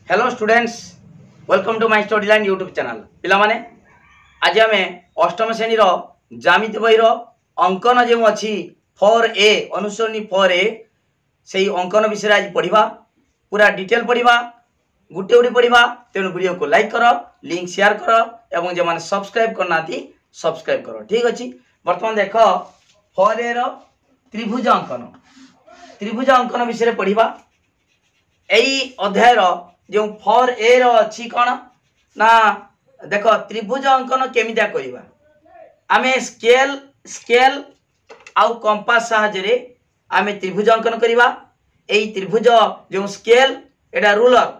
Hello students, welcome to my study line YouTube channel. पिला माने आज आम अष्टम श्रेणी ज्यामिति बही अंकन जो अच्छी 4A अनुसरणी 4A से अंकन विषय आज पढ़ा, पूरा डिटेल पढ़ा, गुटे गुटे पढ़ा। तेणु वीडियो को लाइक कर, लिंक शेयर कर एवं जो मैंने सब्सक्राइब करना सब्सक्राइब कर। ठीक अच्छे। बर्तमान देख 4A त्रिभुज अंकन विषय पढ़ा। यही अध्याय जो 4A अच्छी कौन ना देख त्रिभुज अंकन केमितिया करिबा। आमे स्केल आउ कंपास साहाय्य आमे त्रिभुज अंकन करिबा। एई त्रिभुज जो स्केल एटा रूलर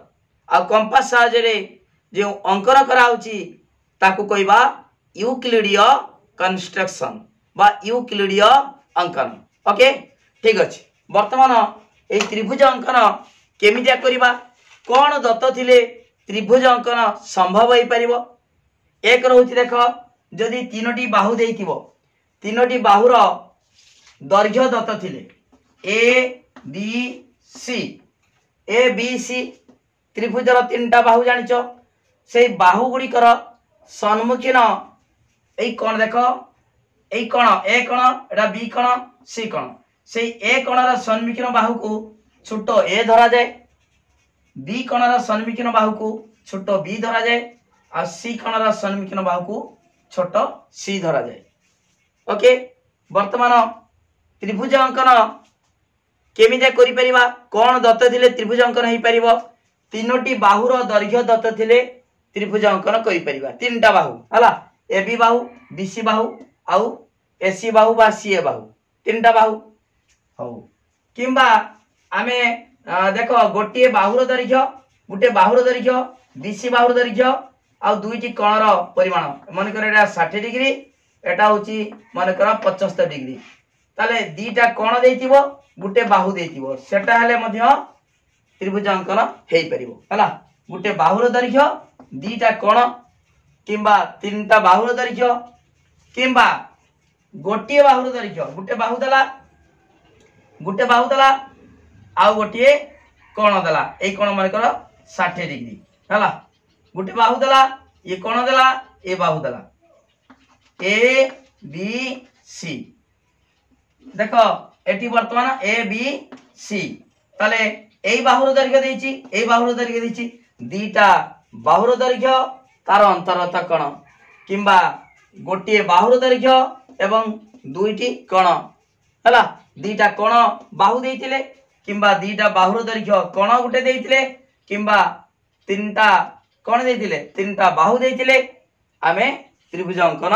आउ कंपास साहाय्य जो अंकन कराउची ताकू कहबा यूक्लिडीय कंस्ट्रक्शन बा यूक्लिडीय अंकन। ओके, ठीक अच्छे। वर्तमान एई त्रिभुज अंकन केमितिया करिबा, कौन दत्त थिले त्रिभुज अंकन संभव हो पारिबो। एक रहुछि देख, जदि तीनोटी बाहु देइथिबो, तीनोटी बाहुर दैर्घ्य दत्त थिले ए बी सी त्रिभुजर तीनटा बाहु जानिच, से बाहु गुड़िकर सम्मुखीन एई कोण देख, एई कोण ए कोण, एटा बी कोण, सी कोण। से ए कोणर सम्मुखीन बाहु को छोट ए धरा जाए, बी कोणर सम्मुखीन बाहु को छोट बी धरा जाए, और सी कोणर सम्मुखीन बाहु को छोट सी धरा जाए। ओके, वर्तमान त्रिभुज अंकन केमितिया करि परिबा, कोन दत्त थिले त्रिभुज अंकन हेई परिबो। तीनोटी बाहुर दैर्घ्य दत्त थिले त्रिभुज अंकन करि परिबा। तीनटा बाहु हला, A B Bahu, B C बाहु आउ ए सी बाहु बा सी ए बाहु, तीनटा बाहु हो। किंबा आमे देख गोटे बाहुर दैर्घ्य, गोटे बाहुर दैर्घ्य, बीसी बाहुर दैर्घ्य आ दुईटी कोणर परिमाण, मनकर एटा 60 डिग्री, एटा होची मनकर 75 डिग्री। ताले दीटा कोण देइतिबो, गोटे बाहु देइतिबो, सेटा हेले मध्य त्रिभुज अंकन हेई परिबो। हला, गोटे बाहुर दैर्घ्य, दीटा कोण, किंबा तीनटा बाहुर दैर्घ्य, किंबा गोटे बाहुर दैर्घ्य, गोटे बाहु देला आउ गोटे कोण देला, ए कोण मनकर 60 डिग्री हला। गोटे बाहु देला, ये कोण देला, ए बाहु देला, ए बी सी। देख एटी वर्तमान ए बी सी, ताले एई बाहुर दैर्घ्य देइची, एई बाहुर दैर्घ्य देइची, दीटा बाहुर दैर्घ्य तार अंतरता कोण, किंबा गोटे बाहुर दैर्घ्य एवं दुईटी कोण हला। दीटा कोण बाहु देइतिले, किंबा दीटा बाहुर दैर्घ्य कोण गुटे देइतिले, किंबा तीनटा कोण देइतिले, तीनटा बाहु देइतिले, आमे त्रिभुज अंकन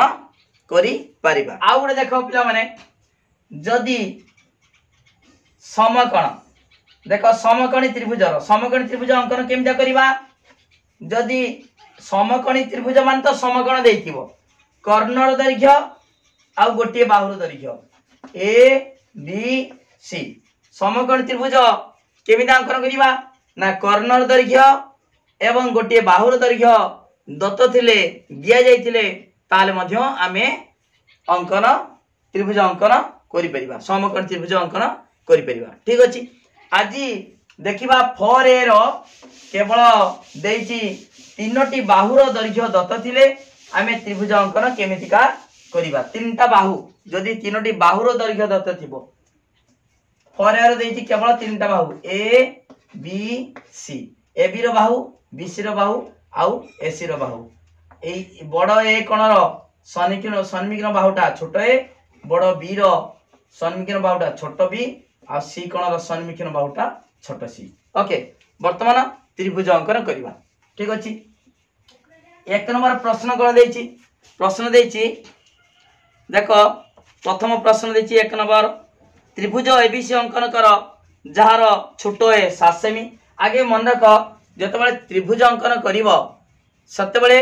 करि परिबा। आ गुटे देखो पिला माने, जदि समकोण देख समकोणी त्रिभुज अंकन केमिता करिबा। जदि समकोणी त्रिभुज मान तो समकोण देइथिबो, कर्णर दैर्घ्य आ गोटे बाहुर दैर्घ्य ए बी सी। समकोण त्रिभुज केमिता अंकन करिबा ना, कर्णर दैर्घ्य एवं गोटे बाहुर दैर्घ्य दत्त थिले दिया जाइथिले, ताले मध्य आमे अंकन त्रिभुज अंकन करि परिबा, समकोण त्रिभुज अंकन करि परिबा। ठीक अछि। आज देखिबा 4A रो केवल देइची तीनोटी बाहुर दैर्घ्य दत्त थिले आमे त्रिभुज अंकन केमितिका करिबा। तीनटा बाहु, जदि तीनोटी बाहुर दैर्घ्य दत्त थिबो, 4A रो देइची केवल तीनटा बाहु ए B C, A B row Bahu, B C रो बाहु आउ ए सी रो बाहु। एई बड़ ए कोणर सन्मुखीन बाहुटा छोट ए, बड़ बी रो सन्मुखीन बाहुटा छोट बी, आ सी कोणर सन्मुखीन बाहुटा छोट सी। ओके, वर्तमान त्रिभुज अंकन करिबा। ठीक अछि। एक नंबर प्रश्न कोन देइची, प्रश्न देइची देख, प्रथम प्रश्न देइची 1 नंबर, त्रिभुज एबीसी अंकन कर जहार छोट ए 7 सेमी। आगे मन रख, जतबेले त्रिभुज अंकन करिवो सतेबेले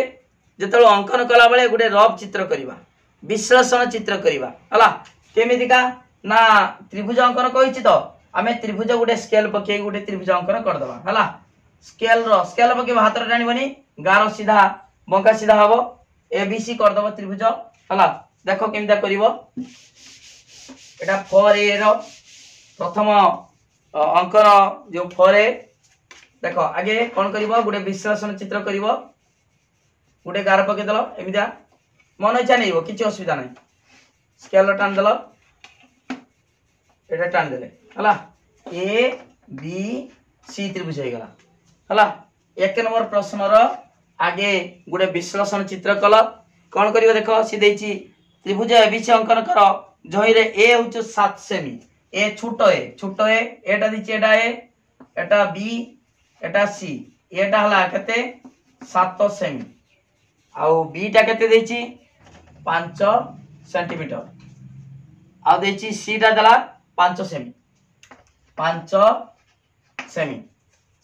जतबेले अंकन कला बेले गुटे रफ चित्र करिबा, विश्लेषण चित्र करिबा हला। केमितिका ना, त्रिभुज अंकन कहिछि तो आमे त्रिभुज गुटे स्केल पके गुटे त्रिभुज अंकन कर दबा हला। स्केल पके हाथ रे टाणीबनी, गार सीधा बंका सीधा हबो, एबीसी कर दबो त्रिभुज हला। देखो केमिता करिवो, एटा 4A रो प्रथम अंकन जो 4A देख आगे कौन कर गोटे विश्लेषण चित्र कर गोटे गार पकईदेल एमती मन इच्छा नहीं किसी असुविधा नहीं स्केल टाणीदेल ये टाणीदे है ए बी सी त्रिभुज हो गला है 1 नंबर प्रश्नर आगे गोटे विश्लेषण चित्र कल कौन कर देख सी देती त्रिभुज एबीसी अंकन कर जही रे ए हूँ 7 सेमी ए छोट एटा दीची एटा ए एटा बी एटा सी एटा हला केते 7 सेमी आउ बीटा केते देची 5 सेंटीमीटर आ देची सीटा देला 5 सेमी 5 सेमी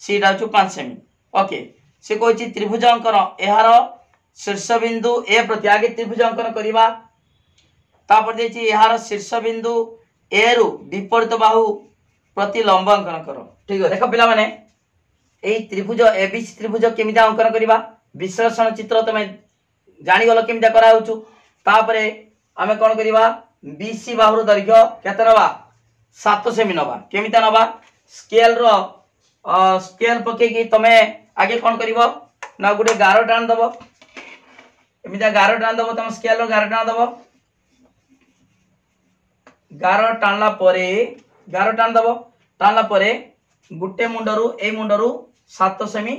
सीटा हूँ 5 सेमी ओके से कही त्रिभुज अंकन यार शीर्ष बिंदु ए प्रति आगे त्रिभुज अंकन करवा तापर देची यार शीर्ष बिंदु ए रु विपरीत बाहु प्रति लंब अंकन कर ठीक है देख पिला माने एई त्रिभुज एबीसी त्रिभुज केमिता अंकन करवा विश्लेषण चित्र तमे जानी गलो केमिता करा होचु तापरे आमे कोन करवा बीसी बाहुर दैर्घ्य केते नबा 7 सेमी नबा केमिता नबा स्केल पके कि तमे आगे कोन करबो ना गुटे गारो टाण दबो एमिता गारो टाण दबो तम स्केल रो गारो टाण दबो गारो टाणला परे गारो टाण दबो टाणला परे गुटे मुंडरू ए मुंडरू 7 सेमी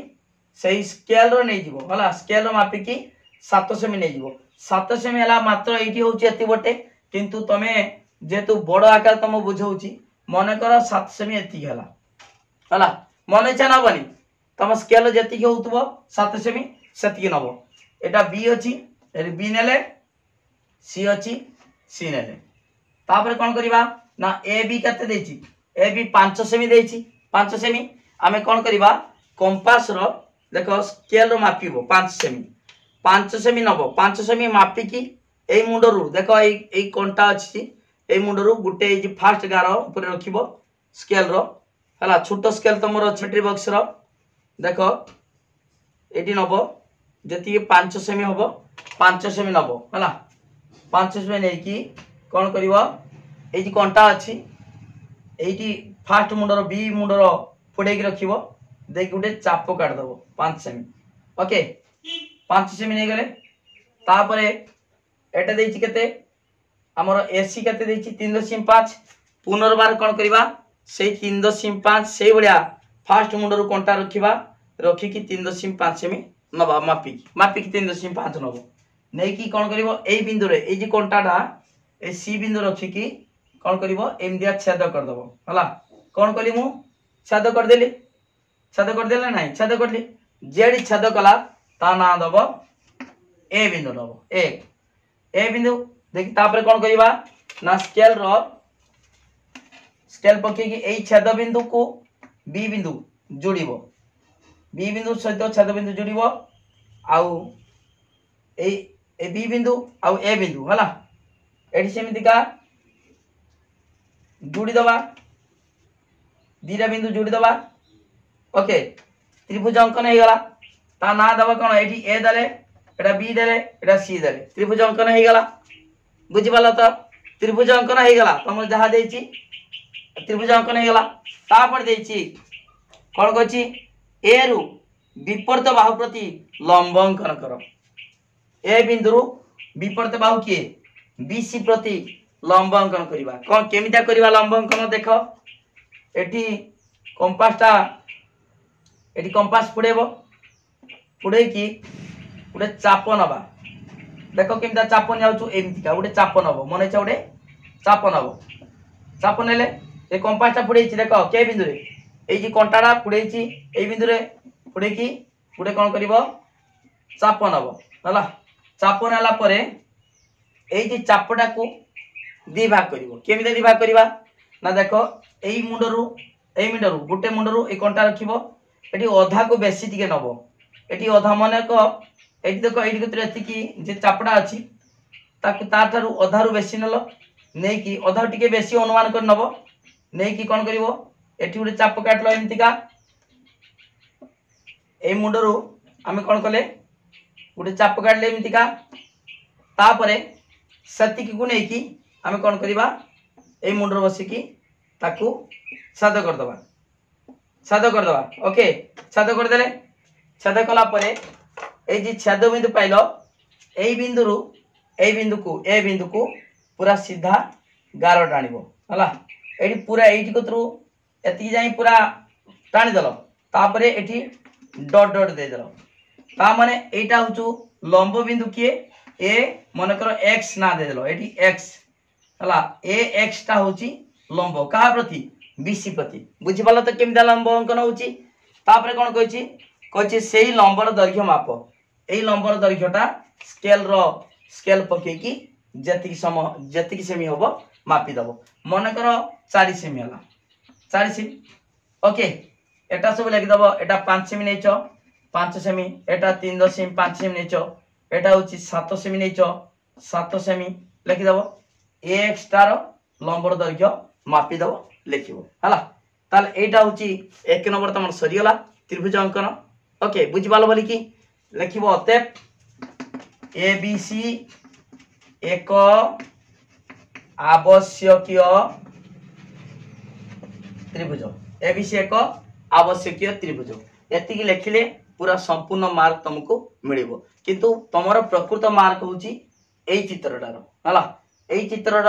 सेही स्केल रो नै जिवो हला स्केल रो मापी की 7 सेमी नै जिवो 7 सेमी हला मात्र एठी होची एति बटे किंतु तमे जेतु बड़ आकार तम बुझौची मने कर 7 सेमी एति हला मन इच्छा नबनी तम स्केल जेति होतबो 7 सेमी सेति नबो एटा बी अछि बी नेले सी अछि सी नेले तापर कोन करिबा ना ए बी कते देछि ए बी 5 सेमी देछि 5 सेमी आमे कोन करिबा कंपास रो देखो स्केल रो मापिबो 5 सेमी नबो 5 सेमी मापी की एई मुंडरू देखो एई कोंटा अछि एई मुंडरू गुटे एई फास्ट गारो ऊपर रखिबो स्केल रो हला छोटो स्केल तमरो छेट्री बॉक्स रो देखो एटी नबो जति 5 सेमी हबो 5 सेमी नबो हला 5 सेमी नै की कोन करिवो एई जे कोंटा अछि एईटी फास्ट मुंडर बी मुंडर फोड़े की रखिवो देख गुटे चाप काट दबो 5 सेमी ओके 5 सेमी नै गले तापरे एटा देछि केते हमर एसी केते देछि 3.5 पुनर्बार कोन करिवा सेई 3.5 सेई बलिया फास्ट मुंडर कोंटा रखिवा रखी की 3.5 सेमी नबा मापी की 3.5 नबो नै की कोन करिवो एई बिंदु रे एई जे कोंटाटा ए सी बिंदु रखी की कोन करिवो एम दिया छेद कर दबो हला कोन कली मु छेद कर देले नाही छेद करली जेडी छेद कला ता ना दबो ए बिंदु दबो ए बिंदु देखि तापर कोन करिवा ना स्केल पके की एई छेद बिंदु को बी बिंदु जोड़िबो बी बिंदु सहित छेद बिंदु जोड़िबो आउ ए बी बिंदु आउ ए बिंदु हला एठी सेमिति का जोड़ी दबा दीरा बिंदु जोड़ी दबा ओके त्रिभुज अंकन हे गला ता ना दबा कोन एठी ए दले एटा बी दले एटा सी दले त्रिभुज अंकन हे गला बुझि पाला त त्रिभुज अंकन हे गला तम जहा देछि त्रिभुज अंकन हे गला तापर देछि कोन कहछि ए रु विपरीत बाहु प्रति लंब अंकन करो ए बिंदु विपरीत बाहु के बीसी प्रति लंब अंकन करिवा कोन केमिता करिवा लंब अंकन देख एठी कंपास पुडेबो पुडे की गोटे चाप नबा देख केमिता चाप नियाउछु एमितिका गोटे चाप नबो मने छ गोटे चाप नबो चाप नेले ए कंपासटा पुडेछि देख के बिंदु रे एई जी कंटाडा पुडेछि एई बिंदु रे पुडे की गोटे कोन करिवो चाप नबो हला चाप नेला परे एई जे चापटा को दी भाग करिवो केमिता दी भाग करिवा ना देखो एई मुंडरू गुटे मुंडरू ए कंटा रखिबो एठी अधा को बेसी टिके नबो एठी अधा माने को एठी देखो एठी कतरे एति की जे चापड़ा अछि ताकु ताठारु अधारु बेसी नलो नै की अधा टिके बेसी अनुमान कर नबो नै की कोन करिवो एठी उडे चाप काटलो एमतिका ए मुंडरू आमे कोन कले उडे चाप काटले एमतिका तापरे सतिकी को नै की आमे कोन करिवा ए मुंडर बसी की ताकू छेद कर दबा छेद करदवा ओके छेद करदेले छेद कला परे ए जी छेद बिंदु पाइलो ए बिंदु रु ए बिंदु को पूरा सीधा गार टाणिबो हला एठी पूरा एठी कतरु एति जाई पूरा टाणी देलो तापरे एठी डॉट डॉट दे देलो ता माने एटा होचु लंब बिंदु किए ए मन करो x ना दे देलो एठी x हला ए x टा होची लंब कहा प्रति बीसी प्रति बुझी पालो तो केमिदा लंब अंकन होची तापरे कोन कहची कहची सेही लंबर दैर्घ्य माप एही लंबर दैर्घ्यटा स्केल पके की जेतिकी सेमी होबो मापी दबो मन करो 4 सेमी हला 4 सेमी ओके एटा सब लिखि दबो एटा 5 सेमी नेचो 5 सेमी एटा 3.5 सेमी नेचो एटा होची 7 सेमी नेचो 7 सेमी लिखि दबो x स्टार लंबर दैर्घ्य मापी दबो लिखिबो हला ताले एटा होची 1 नंबर तमर सरी गला त्रिभुज अंकन ओके बुझि पालो बोली की लिखिबो अतएव ABC एक आवश्यकीय त्रिभुज ABC एक आवश्यकीय त्रिभुज एतिकी लिखिले पूरा संपूर्ण मार्क तुमको मिलिबो किंतु तमरो प्रकृत मार्क होची एई चित्रटार हला एई चित्रर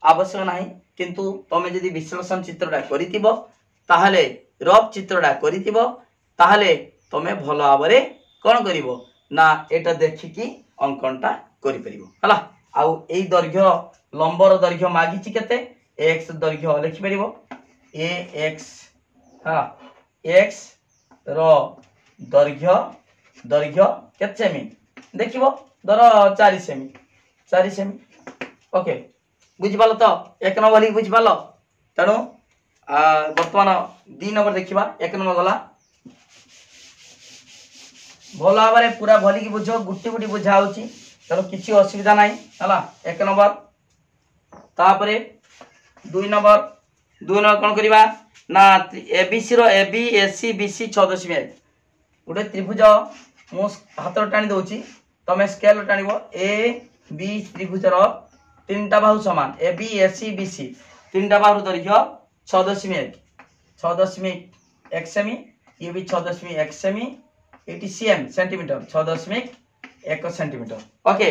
आवश्यक नाही किंतु तमे जदि विश्लेषण चित्रटा करितिबो ताहले रफ चित्रटा करितिबो ताहले तमे भलो भाबरे कोन करिवो ना एटा देखिकी अंकनटा करि परिबो हला आउ एई दैर्घ्य लंबर दैर्घ्य मागिची केते x दैर्घ्य लिखि परिबो ax हा x रो दैर्घ्य केते सेमी देखिबो धर 4 सेमी ओके बुझि पालो तो एक नंबर बुझि पालो तणो वर्तमान 2 नंबर देखिबा एक नंबर गला भल भाव पूरा भलिकी बुझ गुटी गुटी बुझा होची चलो किसी असुविधा नहीं हला एक नंबर तापरे 2 नंबर कौन करिबा ना एबीसी रो एबी एसी बीसी 6.1 गोटे त्रिभुज मु हाथ टाणी दउची तमे स्केल टाणीबो ए बी त्रिभुज रो तीनटा बाहु समान A B S C B C तीनटा बाहु दैर्घ्य 6.1 सेमी ये भी 6.1 सेमी एटी सीएम सेंटीमीटर 6.1 सेंटीमीटर ओके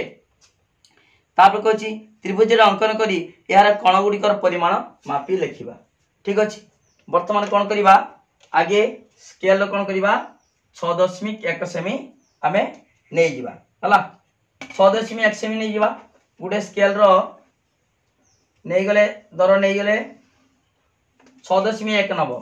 तापर कहछि त्रिभुज रे अंकन करी यार कोण गुडिकर परिमाण मापी लेखिबा ठीक अछि वर्तमान कोन करिबा आगे स्केल कोन करिबा 6.1 सेमी हमें नै जिबा हला 6.1 सेमी नै जिबा गुडे स्केल रो नै गले दर नै गले 6.1 नबो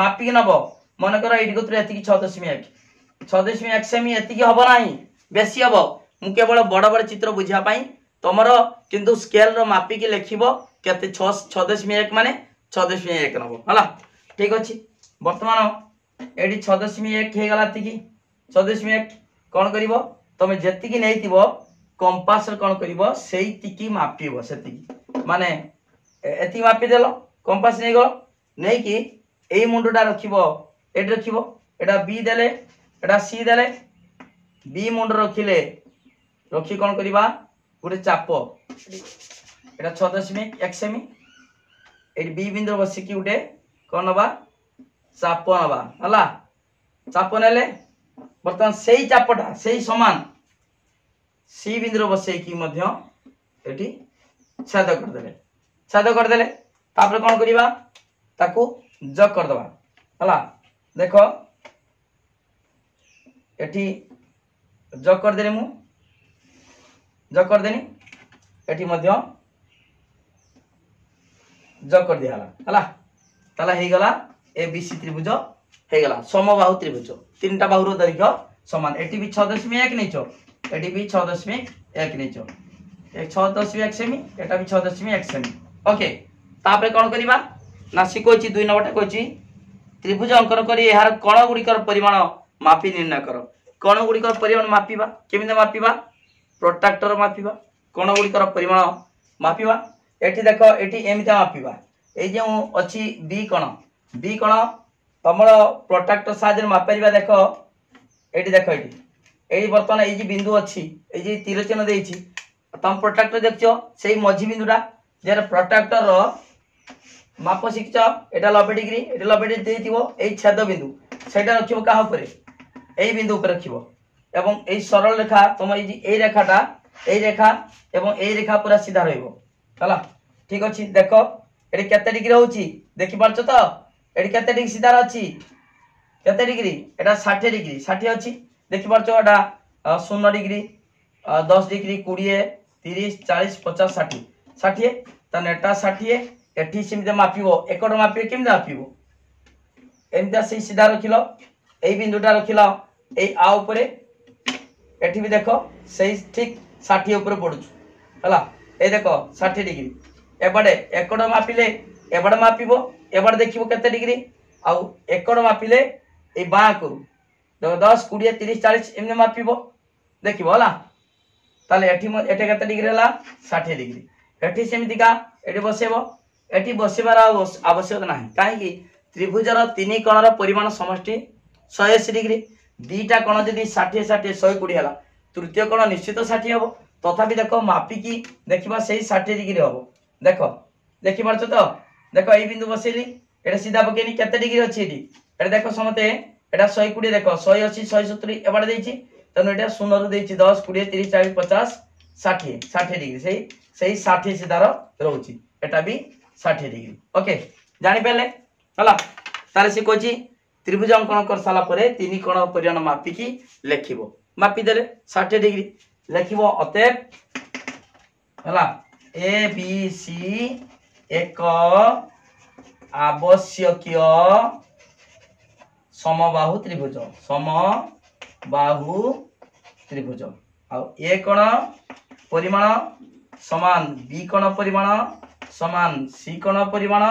मापी नबो मन कर एठी कोत्र एति 6.1 सेमी एति हबो नाही बेसी हबो मु केवल बड़ बड़ चित्र बुझा पाई तमरो किंतु स्केल रो मापी के लेखिबो केते 6.1 माने 6.1 नबो हला ठीक अछि वर्तमान एडी 6.1 हे गला तिकी 6.1 कोन करिवो तमे जेति की नैतिबो कंपास रे कोन करिवो सेई तिकी मापिबो सेति माने एति मापी देलो कंपास नै गो नै की एई मुंडटा रखिबो एडी रखिबो एडा बी देले एडा सी देले बी मुंड रखिले रखी कोन करिबा गुटे चाप एडा 6.1 सेमी एडी बी बिंदु बसी की गुटे कोन नबा चाप नबा हला चाप नेले बर्तमान सेई चापटा सेई समान सी बिंदु बसे की मध्य एटी छेद कर देले तापर कोन करिबा ताकू जग कर दबा हला देखो एटी जग कर देले मु जग कर देनी एटी मध्य जग कर दिया हला ताला हे गला ए बी सी त्रिभुज हे गला समबाहु त्रिभुज तीनटा बाहुर दैर्घ्य समान एटी भी 6.1 नैचो एटी भी 6.1 नैचो एक 6.1 सेमी एटा भी 6.1 सेमी ओके तापर कोन करिबा ना सिकोची 2 नंबरटा कोची त्रिभुज अंकन करी यार कोण गुडिकर परिमाण मापी निर्णय करो कोण गुडिकर परिमाण मापीबा केमिते मापीबा प्रोट्रैक्टर मापीबा कोण गुडिकर परिमाण मापीबा एठी देखो एठी एमिते मापीबा ए जे अछि बी कोण तमरो प्रोट्रैक्टर साहाय्य मापरिबा देखो एठी देखो एठी वर्तमान ए जे बिंदु अछि ए जे तीर चिन्ह देइछि तम प्रोट्रैक्टर देखछो सेही मझी बिंदुटा जेर प्रोट्रैक्टर रो माप शिखिच एटा 90 डिग्री एटा 90 डिग्री देइथिबो एई छेद बिंदु सेटा रखिबो काहा ऊपर एई बिंदु ऊपर रखिबो एवं एई सरल रेखा तुम एई रेखाटा एई रेखा एवं एई रेखा पूरा सीधा रहइबो हला ठीक अछि देखो एटी केते डिग्री होउची देखि पारछ तो एटी केते डिग्री सीधा अछि केते डिग्री एटा 60 डिग्री 60 अछि देखि पारछ एटा 0 डिग्री 10 डिग्री 20 30 40 50 60 60 तने एटा 60 एठी सिमते मापिबो एकड़ मापिबो केमते मापिबो एमता से सीधा रखिलो एई बिंदुटा रखिलो एई आ ऊपर एठी भी देखो सही ठीक 60 ऊपर पडुछ हला ए देखो 60 डिग्री एबडे एकड़ मापिले एबडे मापिबो एबडे देखिबो केते डिग्री आ एकड़ मापिले ए बा करू देखो 10 20 30 40 एमने मापिबो देखिबो हला ताले एठी एटे केते डिग्री हला 60 डिग्री एठी सेमितिका एठी बसेबो एठी बसेबार आवश्यक नाही काहे कि त्रिभुजर तीन कोणर परिमाण समष्टि 180 डिग्री दीटा कोण जदी 60 60 120 हला तृतीय कोण निश्चित 60 हबो तथापि देखो मापिकी देखिबा सही 60 डिग्री हबो देखो देखि पारछ तो देखो एई बिंदु बसेली एटा सीधा पकेनी केते डिग्री अछि एटी एटा देखो समते एटा 120 देखो 180 170 एबाडे देइछि तनो एटा 0 रु देइछि 10 20 30 40 50 60 60 डिग्री सही 60 सीधा रहउछि एटा भी 60 डिग्री ओके जानि पेले हला ताले से कोछि त्रिभुज अंकन कर साला परे तीन कोण परिमाण मापिकी लेखिबो मापी देले 60 डिग्री लेखिबो अतएव हला ए बी सी एक आवश्यकीय समबाहु त्रिभुज आ ए कोण परिमाण समान बी कोण परिमाण समान सी कोण परिमाण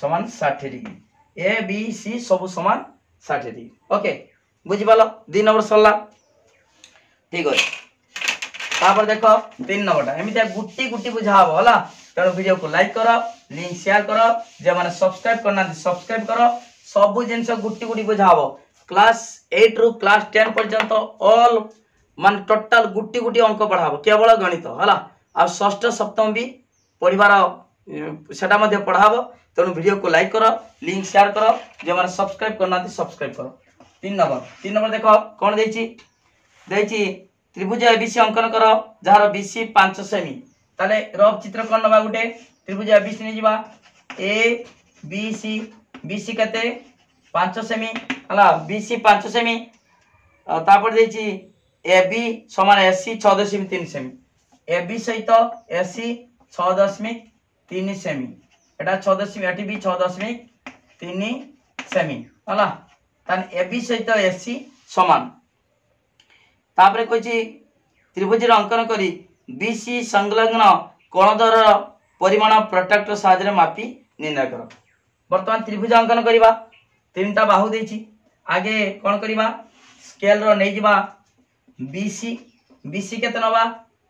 समान 60 डिग्री ए बी सी सब समान 60 डिग्री ओके बुझी पालो 2 नंबर सरला ठीक अछि तापर देखो 3 नंबरटा एमितिया गुट्टी गुट्टी बुझाबो हला तेणु वीडियो को लाइक करो लिंक शेयर करो जे माने सब्सक्राइब करना सब्सक्राइब करो सब जिंस गुट्टी गुट्टी बुझाबो क्लास 8 रु क्लास 10 पर्यंत ऑल मान टोटल गुट्टी गुट्टी अंक पढ़ाबो केवल गणित हला आ षष्ठ सप्तम भी पढ़िबार सेटा मध्ये पढ़ाबो तेणु वीडियो को लाइक करो लिंक शेयर करो जे माने सब्सक्राइब करना सब्सक्राइब करो 3 नंबर देखो कोन देछि त्रिभुज एबीसी अंकन करो जहार बीसी 5 सेमी ताले रफ चित्र कोन नबा गुटे त्रिभुज एबीसी ने जिबा ए बी सी कते 5 सेमी हला बीसी 5 सेमी तापर देछि एबी समान एसी 6.3 सेमी एबी सहित एसी 6.3 सेमी एटा 6 एटी भी 6.3 सेमी हला तान एबी सहित एसी समान तापरे कहि त्रिभुज अंकन करी बीसी संलग्न कोणधर परिमाण प्रोट्रैक्टर साहाय्य मापी निर्णय कर वर्तमान त्रिभुज अंकन करिबा तीनटा बाहु देछि आगे कोन करिबा स्केल रो नै जिबा बीसी केते नबा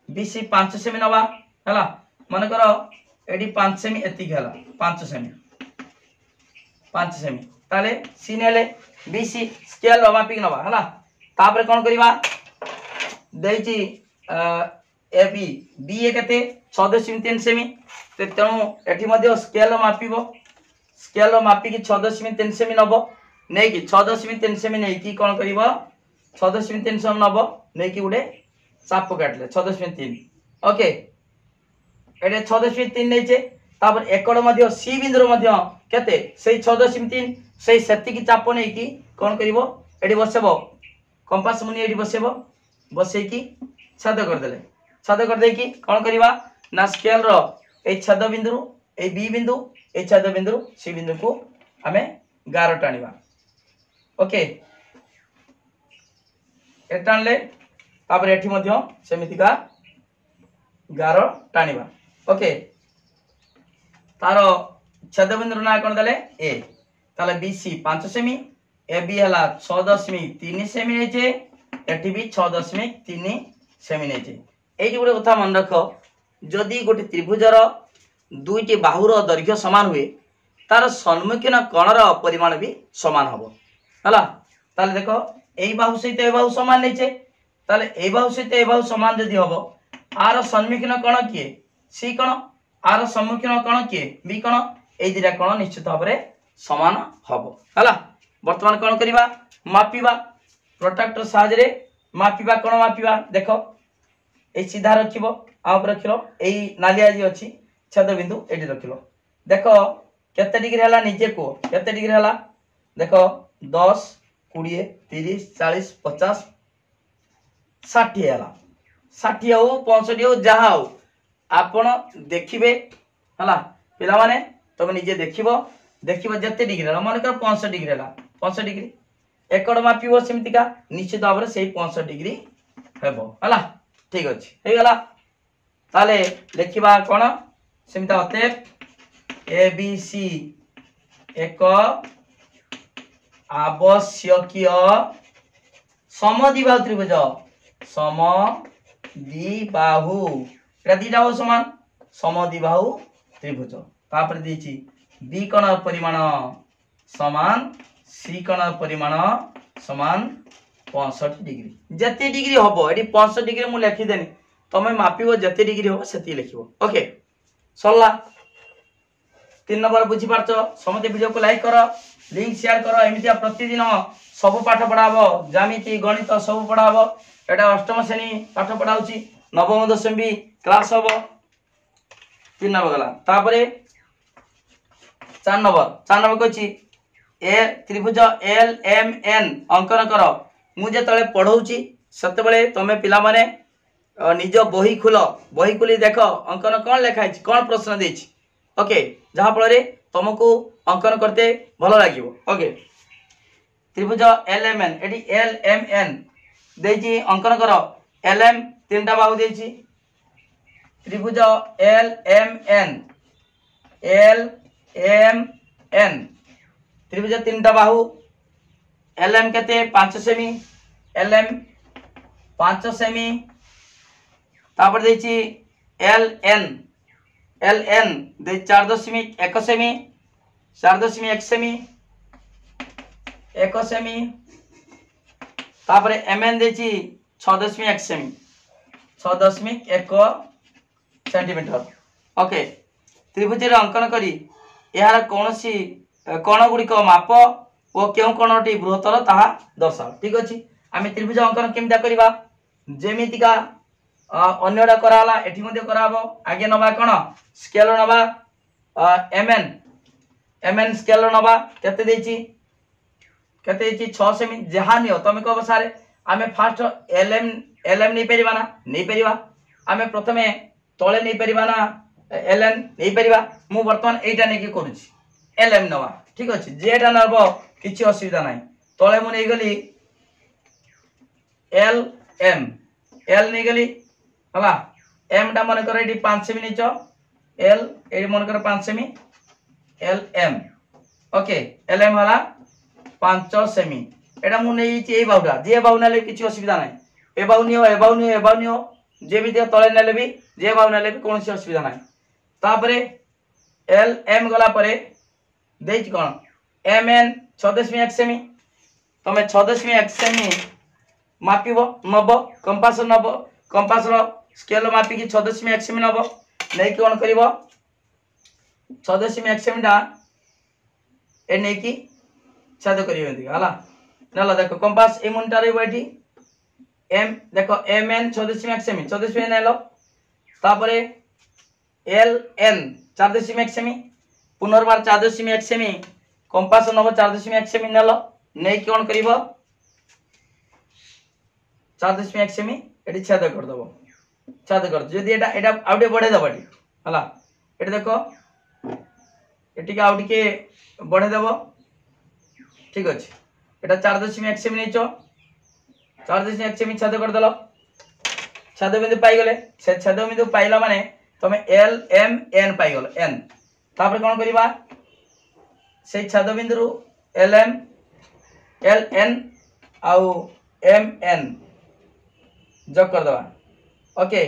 बीसी 5 सेमी नबा हला मन करो एडी 5 सेमी एति हला 5 सेमी ताले सी नेले बीसी स्केल रो मापी नबा हला तापरे कोन करिबा देछि एबी बी ए केते 6.3 सेमी तेणु एठी मध्ये स्केल मापिबो स्केल मापी कि 6.3 सेमी नबो नै कि 6.3 सेमी नै कि कोन करिवो 6.3 सेमी नबो नै कि उडे चाप काटले 6.3 ओके एडे 6.3 नै छे तापर एकड़ मध्ये सी बिंदु मध्ये केते सेही 6.3 सेही सेति कि चाप नै कि कोन करिवो एडी बसेबो कंपास मुनि एडी बसेबो बसे कि छेद कर देले छेद कर दे कि कोन करिवा ना स्केल रो ए छेद बिंदु ए बी बिंदु ए छेद बिंदु सी बिंदु को हमें गार टाणीबा ओके एटानले तापर एठी मध्ये सेमितिका गार टाणीबा ओके तारो छेद बिंदु ना कोन देले ए ताले बीसी 5 सेमी ए बी हला 6.3 सेमी नै छे एटी भी 6.3 सेमी नै छे एटी गुटे कथा मन रख जदि गोटे त्रिभुजर दुईटी बाहुर दैर्घ्य समान हुए तार सम्मुखीन कोणर परिमाण भी समान हबो हला ताले देखो एई बाहु सहित ए बाहु समान नै छे ताले ए बाहु सहित ए बाहु समान जदि हबो आर सम्मुखीन कोण किए सी कोण आर सम्मुखीन कोण किए बी कोण ए दिरा कोण निश्चित भाव में समान हबो हला। वर्तमान कोण करिबा मापिबा प्रोट्रैक्टर साहाय्य मापिबा कोण मापिबा देखो ए सीधा रखिबो आ ऊपर रखिलो ए नालिया जी अछि छेद बिंदु एटी रखिलो देखो केते डिग्री हला निजे को केते डिग्री हला देखो 10 20 30 40 50 60 हला 60 हो 65 हो जहा हो आपण देखिबे हला पिला माने तुम निजे देखिबो देखिबो जते डिग्री हला मन कर 65 डिग्री हला 65 डिग्री एकड़ मापिबो सेमितिका निश्चित भाव में सेही 65 डिग्री हेबो हला ठीक अछि हे गला ताले लिखिबा कोन सेमिता होते ए बी सी एक आवश्यकीय समद्विबाहु त्रिभुज समद्विबाहु एटा दीटा हो समान समद्विबाहु त्रिभुज तापर देछि बी कोण परिमाण समान सी कोण परिमाण समान 65 डिग्री जते डिग्री होबो एडी 65 डिग्री मु लिखि देनी तमे मापिबो जते डिग्री होबो सेती लिखिबो ओके सरला 3 नंबर बुझी पारछ समते वीडियो को लाइक करो लिंक शेयर करो एमितिया प्रतिदिन सब पाठ पढाबो ज्यामिति गणित सब पढाबो एटा अष्टम श्रेणी पाठ पढाउची नवम दशम भी क्लास होबो 3 नंबर गला तापरे 4 नंबर कहछि ए त्रिभुज एल एम एन अंकन करो मु जेतले पढौची सेतबेले तमे पिला माने निज बही खुली देखो अंकन कोन लिखाइ छि कोन प्रश्न देछि ओके जहा फल रे तुमको अंकन करते भलो लागिवो ओके त्रिभुज एल एम एन एटी एल एम एन देछि अंकन करो एल एम तीनटा बाहु देछि त्रिभुज एल एम एन त्रिभुज तीनटा बाहु एल एम केते 5 सेमी एल एम 5 सेमी तापर देछि एल एन दे 4.1 सेमी 4.1 सेमी 1 सेमी तापर एम एन देछि 6.1 सेमी 6.1 सेंटीमीटर ओके त्रिभुज रे अंकन करी यार कोनसी कोण गुडी को माप ओ केउ कोणटी बृहत्तर ताहा दर्शाओ ठीक अछि आमे त्रिभुज अंकन केमिता करिबा जेमितिका अन्यडा कराला एठी मध्ये कराबो आगे नबा कोन स्केल नबा एमएन स्केल नबा केते देछि 6 सेमी जहा नियो तमे कहबो सारे आमे फास्ट एलएम नै परिबा ना नै परिबा आमे प्रथमे तळे नै परिबा ना एलएन नै परिबा मु वर्तमान एटा नै की करूछि एलएम नबा ठीक अछि जेटा नबो किछि असुविधा नै तळे मु नै गली एल नै गली हला एम टा मन कर एटी 5 सेमी नीचो एल एटी मन कर 5 सेमी L M okay L M हला 5 सेमी एटा मु नै छि ए बाउडा जे बाउ नाले किछि असुविधा नै ए बाउ नियो जेमिति तळे नाले भी जे बाउ नाले भी कोनसी असुविधा नै तापरे एल एम गला परे देछि कोन एम एन 6.1 सेमी तमे 6.1 सेमी मापिबो नबो कंपास रो स्केल मापी की 6.1 सेमी नबो नै कोन करिवो 6.1 सेमी दा ए नै की छाद करियो एंदी हला नला देखो कंपास ए मुनटा रे बैठी एम देखो एम एन 6.1 सेमी 6.1 नेलो तापरे एल एन 4.1 सेमी पुनर्बार 4.1 सेमी कंपास नबो 4.1 सेमी नेलो नै कोन करिवो 4.1 सेमी एटी छाद कर दबो छाद कर जदी एटा आउटे बढ़े दबाटी हला एटी देखो एटी के आउट के बढ़े दबो ठीक अछि एटा 4.1 सेमी नेचो 4.1 सेमी छाद कर दलो छाद बिंदु पाई गले से छाद बिंदु पाइला माने तमे एल एम एन पाई गलो एन तापर कोन करिबा से छाद बिंदु एल एम एल एन आउ एम एन जोग कर दबा ओके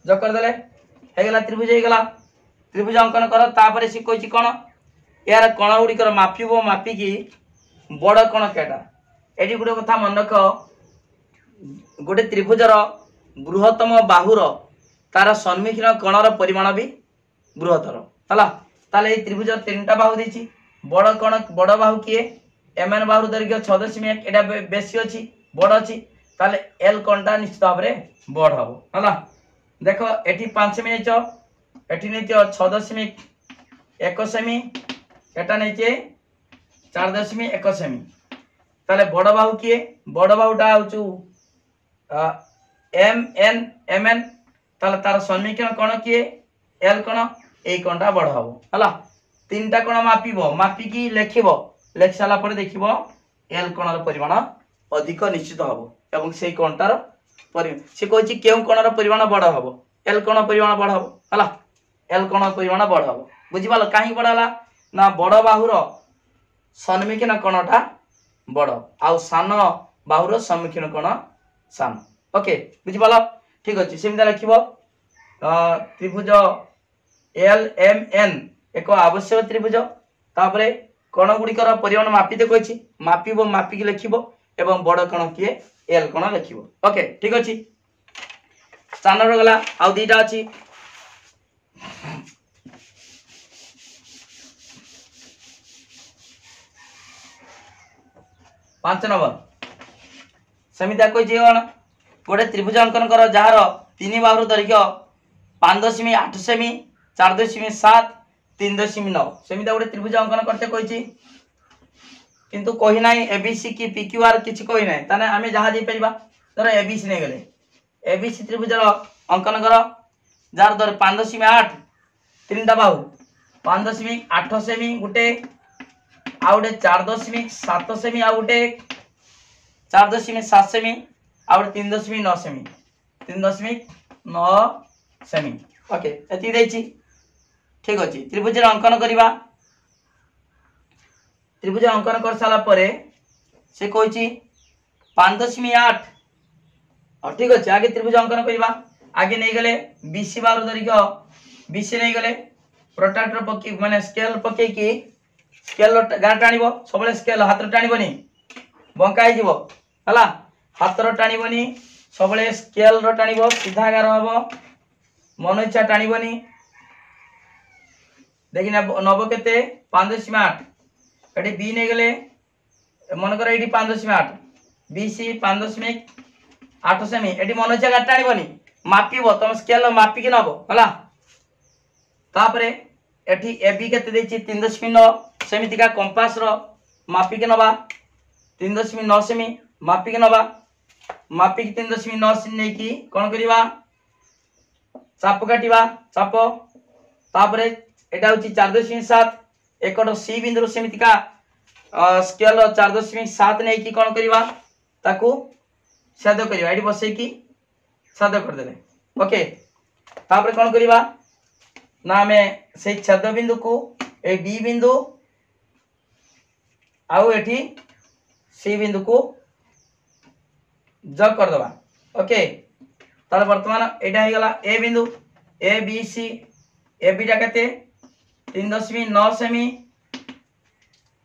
जोग कर देले हे गला त्रिभुज हे गला त्रिभुज अंकन कर तापर से कोइ कोन यार कोण गुडी कर मापिबो मापी की बड़ कोण केटा एटी गुडे कथा मन रख गोटे त्रिभुजर बृहत्तम बाहुर तार सम्मुखीन कोणर परिमाण भी बृहत्तर हला ताले त्रिभुज तीनटा बाहु देछि बड़ कोण बड़ बाहु किए एम एन बाहु दैर्घ्य 6.1 एटा बेसी अछि बड़ अछि ताले एल कोणटा निश्चित भाव रे बड़ हबो हला देखो एठी 5 सेमी नेचो एठी नेचो 6.1 सेमी एटा नेचे 4.1 सेमी ताले बड़ बाहु किए बड़ बाहुटा होचु एम एन ताले तार समीकरण कोण किए एल कोण ए कोणटा बड़ हबो हला तीनटा कोण मापिबो मापिकी लेखिबो लेख साला पर देखिबो एल कोणर परिमाण अधिक निश्चित हबो एवं सेई कोणटार से कहछि केउ कोणर परिमाण बड़ हबो एल कोण परिमाण बड़ हबो हला एल कोण परिमाण बड़ हबो बुझिबालो काहे बड़ हला ना बड़ बाहुर सन्मुखीन कोणटा बड़ आउ सान बाहुर सम्मुखीन कोण सान ओके बुझिबालो ठीक अछि सेमिदा लिखिबो त्रिभुज एल एम एन एक आवश्यक त्रिभुज तापरे कोण गुड़िकर परिमाण मापिते कहछि मापिबो मापिकी लिखिबो एवं बड़ कोण किए एल कोण लिखिबो ओके ठीक अछि स्थान रो गला आउ दीटा अछि 5 नंबर समिता कहछि गोटे त्रिभुज अंकन कर जार तीन बाहुर दैर्घ्य 5.8 सेमी 4.7 3.9 समिता गोटे त्रिभुज अंकन करते कहछि किंतु कहि नाही एबीसी की पीक्यूआर किछि कहि नाही ताने आमे जहा दे परिबा धर एबीसी नै गेले एबीसी त्रिभुज अंकन कर जार दर 5.8 तीनटा बाहु 5.8 सेमी गुटे आ गुटे 4.7 सेमी आ गुटे 4.7 सेमी आ गुटे 3.9 सेमी 3.9 सेमी ओके एति देछि ठीक अछि त्रिभुज अंकन करिबा त्रिभुज अंकन कर साला परे से कहछि 5.8 और ठीक अछि आगे त्रिभुज अंकन करिबा आगे नै गेले बीसी बार दैर्घ्य बीसी नै गेले प्रोट्रैक्टर पकी माने स्केल पके की स्केल गार टाणीबो सबले स्केल हाथ टाणीबोनी बंका ही जीवो हला हाथ टाणीबोनी सबले स्केल रो टाणीबो सीधा गार हबो मन इच्छा टाणीबोनी देखिना नबो केते 5.8 एटी बी नै गेले मन कर एटी 5.8 बीसी 5.8 सेमी एटी मन इच्छा गार टाणीबोनी मापिबो तुम स्केल मापी के नबो हला तापरे एठी एबी केते देछि 3.9 सेमितिका कंपास रो मापी के नबा 3.9 सेमी मापी के नबा मापी के 3.9 सेमी नै की कोन करिवा चाप काटिबा चाप तापरे एटा होछि 4.7 एकटो सी बिंदु सेमितिका स्केल 4.7 नै की कोन करिवा ताकू साध करिवा एटी बसै की साध कर देले ओके तापरे कोन करिवा ना हमें से छेद बिंदु को ए बी बिंदु आउ एठी सी बिंदु को जग कर दबा ओके ताले वर्तमान एटा हे गला ए बिंदु ए बी सी ए बी टा केते 3.9 सेमी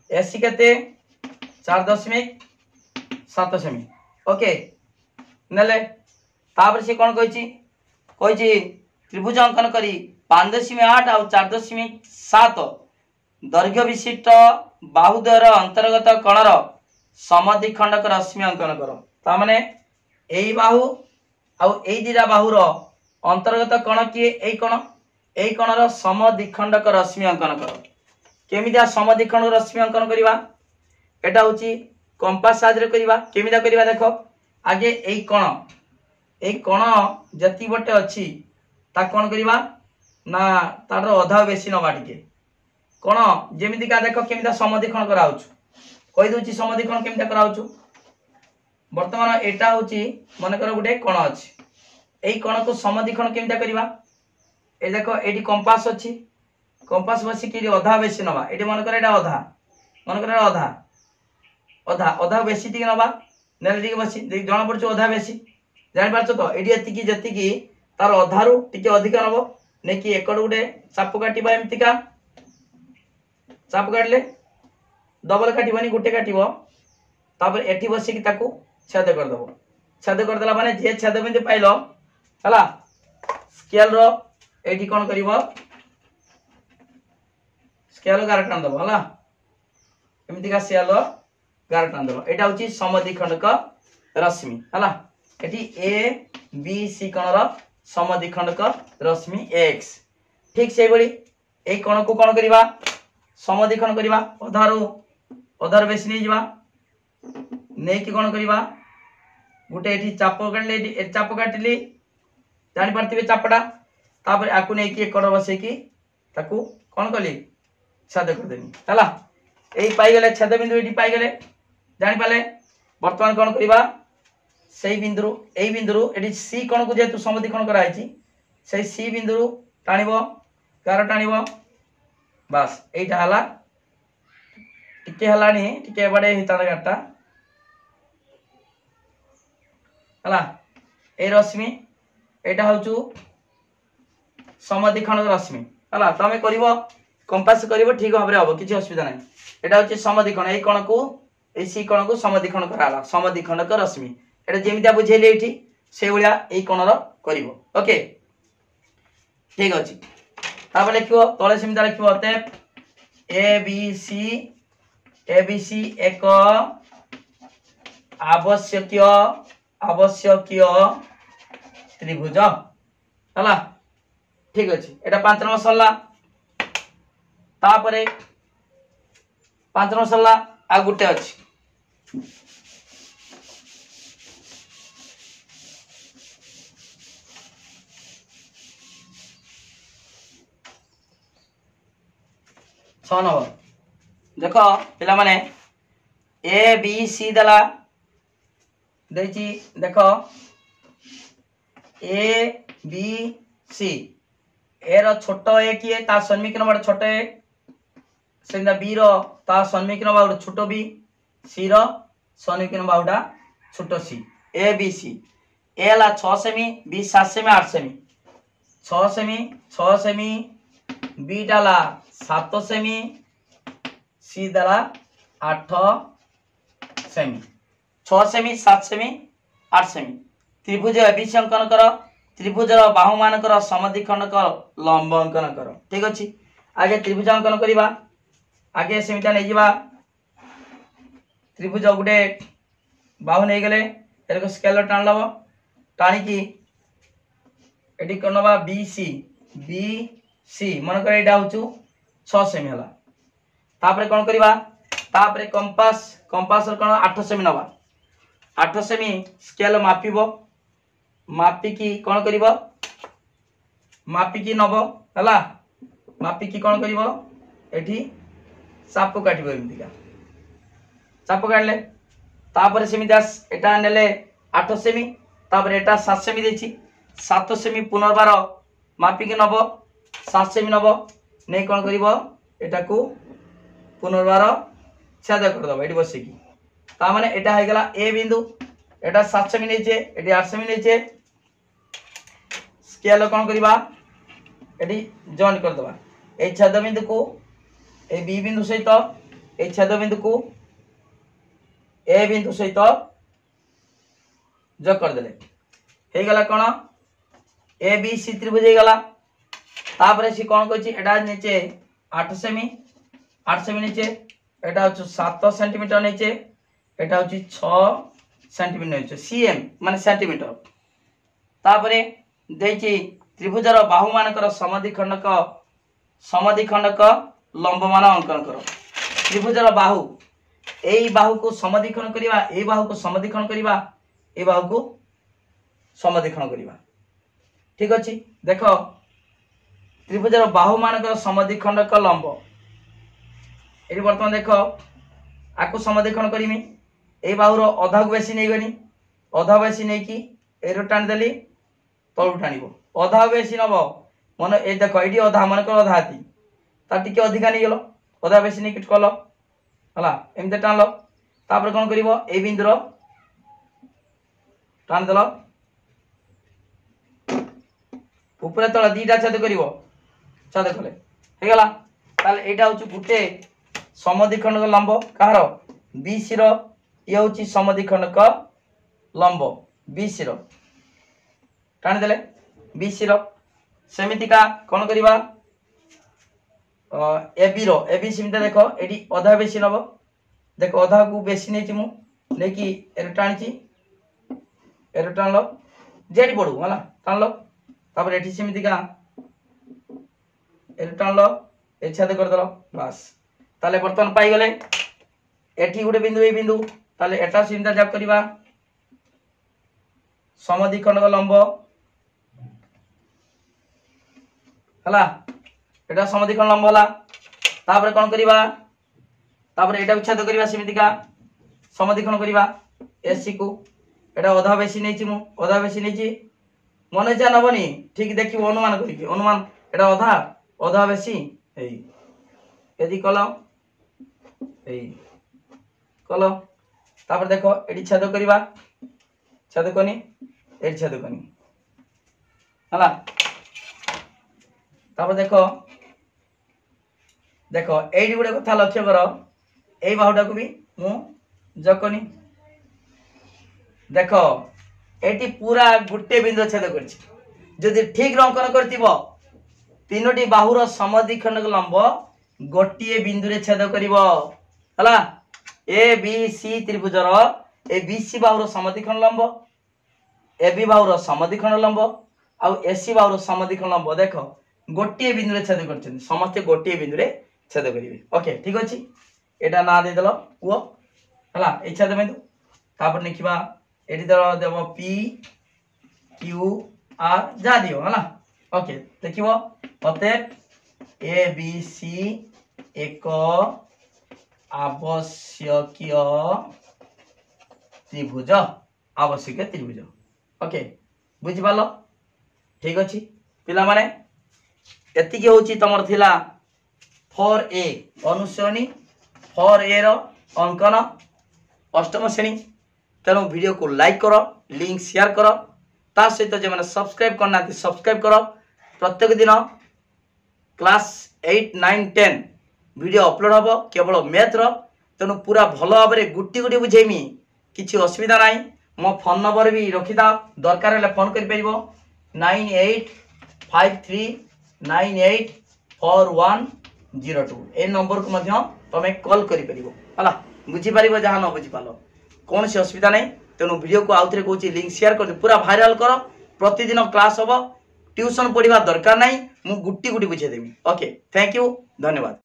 एसी केते 4.7 सेमी ओके नले तापर से कोन कहिछि त्रिभुज अंकन करी 5.8 और 4.7 दैर्घ्य विशिष्ट बाहुद्वयर अंतर्गत कणर समद्विखंडक रश्मि अंकन कर तामाने एई बाहु आउ एई दिरा बाहुर अंतर्गत कण किए एई कणर समद्विखंडक रश्मि अंकन कर केमिदा समद्विखंडक रश्मि अंकन करिवा एटा होची कंपास साहाय्य करिवा केमिदा करिवा देखो आगे एई कण जति बटे अछि ता कोन करिवा ना तार अधा बेसी नबा टिके कोन जेमिति का देखो केमिदा समद्विखंड कराउछु कहि दोची समद्विखंड केमिदा कराउछु वर्तमान एटा होची मन कर गुटे कोन अछि एई कोन को समद्विखंड केमिदा करिवा ए देखो एटी कंपास अछि कंपास बसी कि अधा बेसी नबा एटी मन कर एटा अधा मन कर अधा अधा अधा बेसी टिके नबा नेल टिके बसी जणा पड़छ अधा बेसी जानि पारछ तो एटी एतिकी जतिकी तार अधारू टिके अधिक नबो नेकी एकड़ गुटे चाप काटिबा एमतिका चाप काटले डबल काटिबनी गुटे काटिबो तापर एठी बसी कि ताकू छेद कर दबो छेद कर देला माने जे छेद बिंदु पाइलो हला स्केल रो एठी कोन करिवो स्केल 11 टान दबो हला एमिति का स्केल 11 टान दबो एटा होची समद्विखंडक रश्मि हला एठी ए बी सी कोणर समद्विखंडक रश्मि x ठीक से बड़ी ए कोण को कोण करिवा समद्विखंड करिवा अधार बेसी नहीं जिवा नहीं कि कोण करिवा गुटे एठी चाप काटले एठी चाप काटली जानि परतिबे चापटा तापर आकु नै कि एकड़ बसे कि ताकू कोण कली छेद कर देनी हला एई पाई गेले छेद बिंदु एठी पाई गेले जानि पाले वर्तमान कोण करिवा सेई बिंदु एई बिंदु एठी सी कोण को जेतु समद्विखंड करा आइची सेई सी बिंदु टाणिबो कार टाणिबो बस एटा हला टिके हलानी टिके बडे हिताना गाटा हला ए रश्मि एटा होचु समद्विखंड रश्मि हला तमे करिवो कंपास करिवो ठीक भाबरे हबो किछि असुविधा नै एटा होचि समद्विखंड ए कोण को ए सी कोण को समद्विखंड कराला समद्विखंडक रश्मि एटा जेमिता बुझेले एठी से भलिया ए कोणर करिवो ओके ठीक अछि तापर लिखिवो तळे सेमिता लिखिवो ते ए बी सी एक आवश्यकीय त्रिभुज हला ठीक अछि एटा 5 नंबर सरला तापरे 5 नंबर सरला आ गुटे अछि छह नंबर देखो पिला माने ए बी सी दला देची देखो ए बी सी ए रो छोटो ए किए ता सन्मुखीन बड़ छोटो ए सेंदा बी रो ता सन्मुखीन बाउड छोटो बी सी रो सन्मुखीन बाउडा छोटो सी ए बी सी ए ला 6 सेमी बी 7 सेमी 8 सेमी 6 सेमी बी डाला 7 सेमी सी दला 8 सेमी 6 सेमी 7 सेमी 8 सेमी त्रिभुज एबीसी अंकन कर त्रिभुजर बाहु मानकर समद्विखंडक लंब अंकन कर ठीक अछि आगे त्रिभुज अंकन करिबा आगे सेमिटा नै जिबा त्रिभुज गुटे बाहु नै गेले एरको स्केल टान लबो टाणी की एडी कोनबा बी सी मन कर एटा होचु 6 सेमी हला तापरे कोन करिबा तापरे कंपास कोन 8 सेमी नबा 8 सेमी स्केल मापिबो मापी की कोन करिबो मापी की नबो हला मापी की कोन करिबो एठी चाप काटिबो एमितिका चाप काटले तापरे सेमी दास एटा नेले 8 सेमी तापरे एटा 7 सेमी देछि 7 सेमी पुनर्बार मापी की नबो 7 सेमी नबो नै कोन करिबो एटा को पुनर्बार छेद कर दबो एठी बसे की ता माने एटा हो गेला ए बिंदु एटा 7 सेमी नेचे एटी 8 सेमी नेचे स्केल कोन करिबा एटी जॉइन कर दबा ए छेद बिंदु को ए बी बिंदु सहित ए छेद बिंदु को ए बिंदु सहित जोग कर देले हे गेला कोन ए बी सी त्रिभुज हे गेला तापरे सी कोन कहछि एटा नेचे 8 सेमी नीचे एटा होछ 7 सेंटीमीटर नीचे एटा होछ 6 सेंटीमीटर नीचे सीएम माने सेंटीमीटर तापरे देछि त्रिभुजर बाहु मानकर समद्विखंडक लंब मान अंकन करो त्रिभुजर बाहु एई बाहु को समद्विखंड करिवा एई बाहु को समद्विखंड करिवा एई बाहु को समद्विखंड करिवा ठीक अछि देखो त्रिभुजर बाहु मानकर समद्विखंडक लंब एटी वर्तमान देखो आकु समद्विखंड करिमी ए बाहुर अधा को बेसी नै गनी अधा बेसी नै कि एरो टान देली तळु टाणिबो अधा बेसी नबो मन ए देखो एटी अधा मन कर अधा हती ता टिके अधिका नै गेलो अधा बेसी नै किट कलो हला एमते टानलो तापर कोन करिवो ए बिंदुर टान देलो ऊपर तळ दीटा छेद करिवो छेद कले हे गेला ताले एटा होछु गुटे समद्विखंडक लंब कहार बीसी रो ये होची समद्विखंडक लंब बीसी रो टाणी देले बीसी रो सेमिति का कोन करिबा এবি সেମିତି ଦେଖ ଏଠି ଅଧା ବେଶୀ ନବ ଦେଖ ଅଧାକୁ ବେଶୀ ନେଇଛି ମୁଁ ନେଇକି ଏରେ ଟାଣିଛି ଏରେ ଟାଣିଲ ଯେଠି ପଡୁ ହେଲା ଟାଣିଲ ତାପରେ ଏଠି ସେମିତିକା ଏରେ ଟାଣିଲ ଏ ଛେଦ କରିଦେଲ ବାସ୍ ତାହେଲେ ବର୍ତ୍ତମାନ ପାଇଗଲେ ଏଠି ଗୋଟେ ବିନ୍ଦୁ ଏଇ ବିନ୍ଦୁ ତାହେଲେ ଏଟା ସେମିତି ଯାକ କରିବା समद्विखंडक लंब हला एटा समद्विखंड लंब हला तापर कोन करिबा तापर एटा छेद करिबा सेमितिका समद्विखंड करिबा एसी को एटा अधा बेसी नेछि मु अधा बेसी नेछि मने जा नबनी ठीक देखि अनुमान करिबि अनुमान एटा अधा अधा बेसी एई यदि कल एई कल तापर देखो एटी छेद करिबा छेद कोनी एटी छेद कोनी हला तापर देखो देखो एटी गुडे कथा लक्ष्य कर एई बाहुटा को भी मु जकनी देखो एटी पूरा गुटे बिंदु छेद करछि जदि ठीक अंकन करतिबो तीनोटी बाहुर समद्विखंडक लंब गोटिए बिंदु रे छेद करिवो हला ए बी सी त्रिभुजर ए बी सी बाहुर समद्विखंड लंब ए बी बाहुर समद्विखंड लंब आ एसी बाहुर समद्विखंड लंब देखो गोटिए बिंदु रे छेद करछन समस्त गोटिए बिंदु रे छेद करिवे ओके ठीक अछि एटा ना दे देलो ओ हला ए छेद बिंदु तापर लिखिबा एटी देबो पी क्यू आर जा दियो हला ओके देखिबो अतएव ए बी सी एक आवश्यकीय त्रिभुज आवश्यक त्रिभुज ओके बुझि पालो ठीक अछि पिला माने एति के होची तमर थिला फॉर ए अनुसरणी फॉर ए रो अंकन अष्टम श्रेणी तेणु वीडियो को लाइक करो लिंक शेयर करो ता सहित जे माने सब्सक्राइब करना सब्सक्राइब करो प्रत्येक दिन क्लास 8 9 10 वीडियो अपलोड हबो केवल मैथ रो तेणु पूरा भलो भाव में गुटी गुटी बुझेमी किसी असुविधा ना मो फोन नंबर भी रखिदा दरकार है फोन कर पारिबो 9853984102 ए नंबर को मध्य तमे कॉल करि परिबो हला बुझी पारिबो जहां न बुझी पालो कौन सी असुविधा नहीं तेणु वीडियो को आउथरे कहूँ लिंक शेयर कर पूरा भाइराल करो प्रतिदिन क्लास हम ट्यूशन पढ़ा दरकार नहीं मु गुटी गुटी बुझे देवी ओके थैंक यू धन्यवाद।